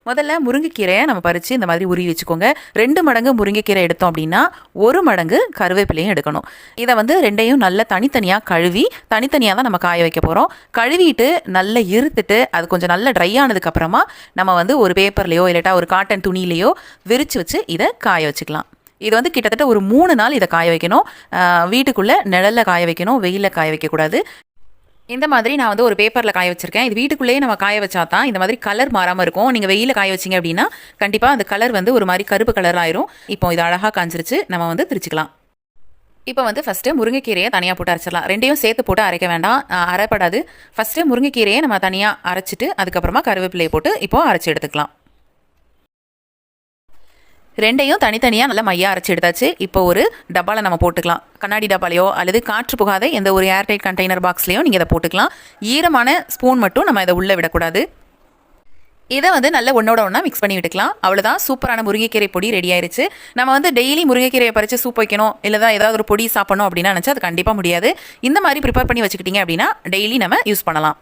முதல்ல முருங்கைக்கீரையை நம்ம பறித்து இந்த மாதிரி உருவி வச்சுக்கோங்க. 2 மடங்கு முருங்கைக்கீரை எடுத்தோம் அப்படின்னா 1 மடங்கு கருவேப்பிலையும் எடுக்கணும். இதை வந்து ரெண்டையும் நல்லா தனித்தனியாக கழுவி தனித்தனியாக தான் நம்ம காய வைக்க போகிறோம். கழுவிட்டு நல்லா இருத்துட்டு அது கொஞ்சம் நல்லா ட்ரை ஆனதுக்கப்புறமா நம்ம வந்து ஒரு பேப்பர்லையோ இல்லாட்டா ஒரு காட்டன் துணியிலையோ விரித்து வச்சு இதை காய வச்சுக்கலாம். இது வந்து கிட்டத்தட்ட ஒரு 3 நாள் இதை காய வைக்கணும். வீட்டுக்குள்ளே நிழலில் காய வைக்கணும், வெயிலில் காய வைக்கக்கூடாது. இந்த மாதிரி நான் வந்து ஒரு பேப்பரில் காய வச்சுருக்கேன். இது வீட்டுக்குள்ளேயே நம்ம காய வச்சா தான் இந்த மாதிரி கலர் மாறாமல் இருக்கும். நீங்கள் வெயிலில் காய வச்சிங்க அப்படின்னா கண்டிப்பாக அந்த கலர் வந்து ஒரு மாதிரி கருப்பு கலர் ஆயிரும். இப்போ இது அழகாக காஞ்சிருச்சு, நம்ம வந்து திரிச்சிக்கலாம். இப்போ வந்து ஃபஸ்ட்டு முருங்கைக்கீரையை தனியாக போட்டு அரைச்சிடலாம். ரெண்டையும் சேர்த்து போட்டு அரைக்க வேண்டாம், அரைப்படாது. ஃபஸ்ட்டு முருங்கைக்கீரையை நம்ம தனியாக அரைச்சிட்டு அதுக்கப்புறமா கருவேப்பிலையை போட்டு இப்போது அரைச்சி எடுத்துக்கலாம். ரெண்டையும் தனித்தனியாக நல்லா மையாக அரைச்சி எடுத்தாச்சு. இப்போ ஒரு டப்பாவில் நம்ம போட்டுக்கலாம். கண்ணாடி டப்பாலையோ அல்லது காற்று புகாத எந்த ஒரு ஏர்டைட் கண்டெய்னர் பாக்ஸ்லையோ நீங்கள் இதை போட்டுக்கலாம். ஈரமான ஸ்பூன் மட்டும் நம்ம இதை உள்ளே விடக்கூடாது. இதை வந்து நல்ல ஒன்றோட ஒன்றா மிக்ஸ் பண்ணி விட்டுக்கலாம். அவ்வளோதான், சூப்பரான முருங்கைக்கீரை பொடி ரெடி ஆயிடுச்சு. நம்ம வந்து டெய்லி முருங்கைக்கீரையை பறித்து சூப் வைக்கணும் இல்லை தான் ஏதாவது ஒரு பொடி சாப்பிடணும் அப்படின்னா நினச்சா அது கண்டிப்பாக முடியாது. இந்த மாதிரி ப்ரிப்பேர் பண்ணி வச்சுக்கிட்டிங்க அப்படின்னா டெய்லி நம்ம யூஸ் பண்ணலாம்.